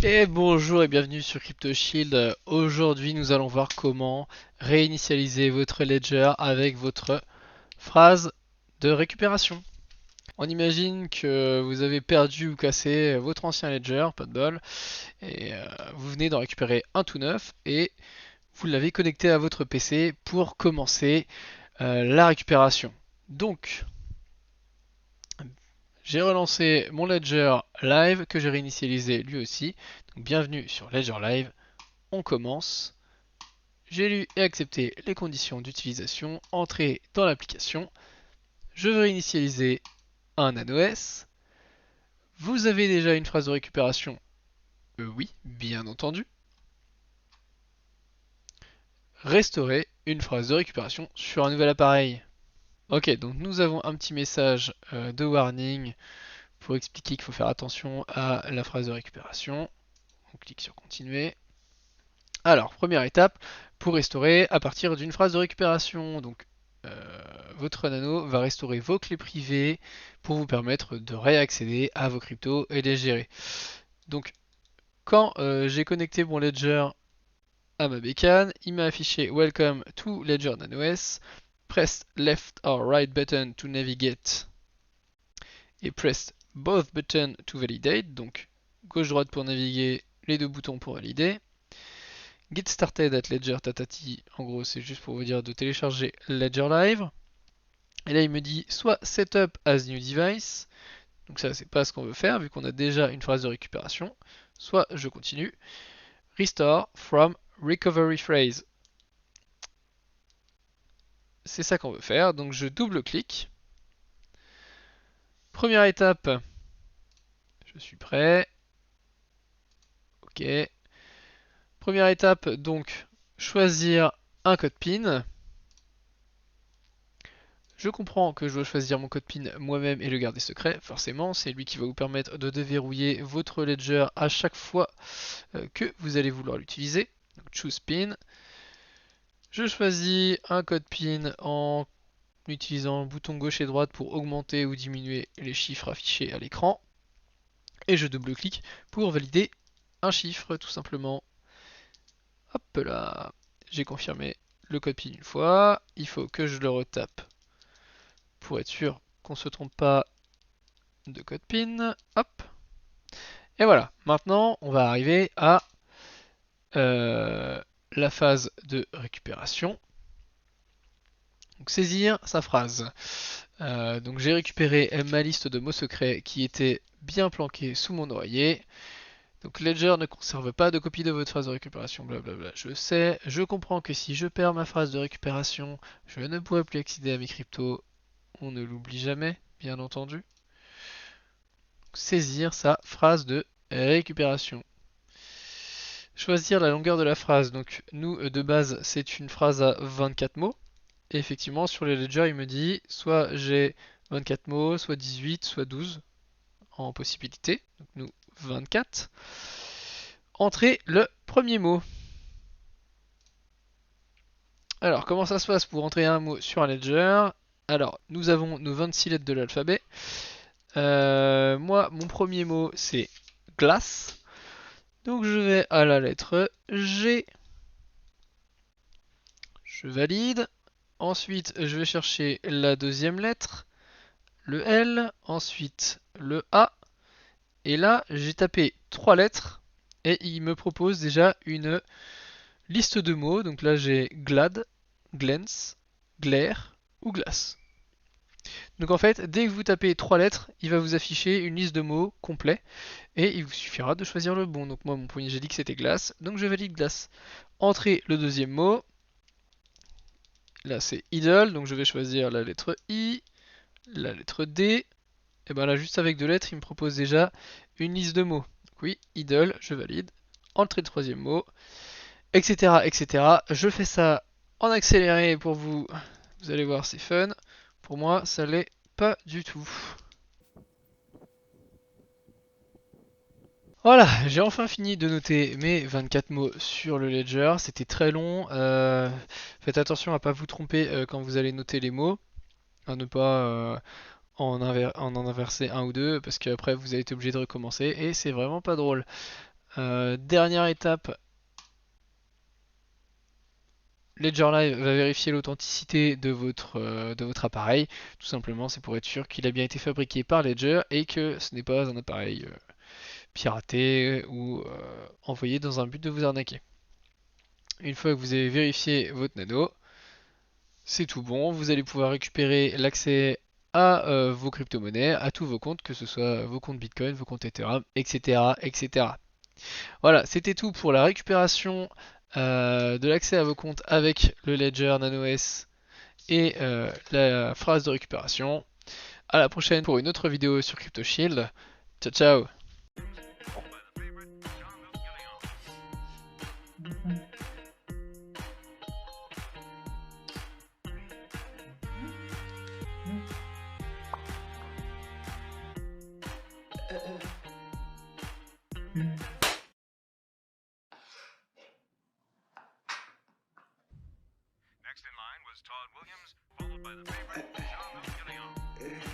Et bonjour et bienvenue sur CryptoShield. Aujourd'hui, nous allons voir comment réinitialiser votre ledger avec votre phrase de récupération. On imagine que vous avez perdu ou cassé votre ancien ledger, pas de bol, et vous venez d'en récupérer un tout neuf et vous l'avez connecté à votre PC pour commencer la récupération. Donc, j'ai relancé mon ledger live que j'ai réinitialisé lui aussi. Donc, bienvenue sur Ledger Live. On commence. J'ai lu et accepté les conditions d'utilisation, entré dans l'application. Je veux initialiser un NanoS. Vous avez déjà une phrase de récupération? Oui, bien entendu. Restaurer une phrase de récupération sur un nouvel appareil. Ok, donc nous avons un petit message de warning pour expliquer qu'il faut faire attention à la phrase de récupération. On clique sur continuer. Alors, première étape, pour restaurer à partir d'une phrase de récupération. Donc, votre nano va restaurer vos clés privées pour vous permettre de réaccéder à vos cryptos et les gérer. Donc, quand j'ai connecté mon Ledger à ma bécane, il m'a affiché Welcome to Ledger NanoS. Press left or right button to navigate et press both buttons to validate. Donc, gauche-droite pour naviguer, les deux boutons pour valider. Get started at Ledger Tatati, en gros c'est juste pour vous dire de télécharger Ledger Live. Et là il me dit soit Setup as new device, donc ça c'est pas ce qu'on veut faire vu qu'on a déjà une phrase de récupération, soit je continue, Restore from recovery phrase. C'est ça qu'on veut faire, donc je double-clique. Première étape, je suis prêt. Ok. Première étape, donc choisir un code PIN. Je comprends que je dois choisir mon code PIN moi-même et le garder secret, forcément, c'est lui qui va vous permettre de déverrouiller votre ledger à chaque fois que vous allez vouloir l'utiliser. Donc choose PIN. Je choisis un code PIN en utilisant le bouton gauche et droite pour augmenter ou diminuer les chiffres affichés à l'écran. Et je double-clique pour valider un chiffre tout simplement. Hop là, j'ai confirmé le code PIN une fois. Il faut que je le retape pour être sûr qu'on ne se trompe pas de code PIN. Hop. Et voilà. Maintenant, on va arriver à la phase de récupération. Donc saisir sa phrase. Donc j'ai récupéré ma liste de mots secrets qui était bien planquée sous mon oreiller. Donc Ledger ne conserve pas de copie de votre phrase de récupération, blablabla. Je sais, je comprends que si je perds ma phrase de récupération, je ne pourrai plus accéder à mes cryptos. On ne l'oublie jamais, bien entendu. Saisir sa phrase de récupération. Choisir la longueur de la phrase. Donc nous, de base, c'est une phrase à 24 mots. Et effectivement, sur les ledgers, il me dit soit j'ai 24 mots, soit 18, soit 12 en possibilité. Donc nous, 24. Entrez le premier mot. Alors, comment ça se passe pour entrer un mot sur un ledger? Alors, nous avons nos 26 lettres de l'alphabet. Moi, mon premier mot, c'est glace. Donc, je vais à la lettre G. Je valide. Ensuite, je vais chercher la deuxième lettre, le L. Ensuite, le A. Et là, j'ai tapé 3 lettres. Et il me propose déjà une liste de mots. Donc là, j'ai glad, glance, glare ou glace. Donc en fait, dès que vous tapez 3 lettres, il va vous afficher une liste de mots complet et il vous suffira de choisir le bon. Donc moi, mon premier, j'ai dit que c'était glace, donc je valide glace. Entrez le deuxième mot. Là, c'est idle, donc je vais choisir la lettre I, la lettre D. Et bien là, juste avec 2 lettres, il me propose déjà une liste de mots. Donc oui, idle, je valide. Entrez le troisième mot, etc., etc. Je fais ça en accéléré pour vous. Vous allez voir, c'est fun. Pour moi, ça l'est pas du tout. Voilà, j'ai enfin fini de noter mes 24 mots sur le ledger. C'était très long. Faites attention à pas vous tromper quand vous allez noter les mots, à ne pas en inverser un ou deux, parce qu'après vous allez être obligé de recommencer et c'est vraiment pas drôle. Dernière étape, Ledger Live va vérifier l'authenticité de votre appareil. Tout simplement, c'est pour être sûr qu'il a bien été fabriqué par Ledger et que ce n'est pas un appareil piraté ou envoyé dans un but de vous arnaquer. Une fois que vous avez vérifié votre nano, c'est tout bon. Vous allez pouvoir récupérer l'accès à vos crypto-monnaies, à tous vos comptes, que ce soit vos comptes Bitcoin, vos comptes Ethereum, etc., etc. Voilà, c'était tout pour la récupération de l'accès à vos comptes avec le Ledger Nano S et la phrase de récupération. À la prochaine pour une autre vidéo sur CryptoShield. Ciao ciao. Next in line was Todd Williams, followed by the favorite, Jean-Luc Guillaume.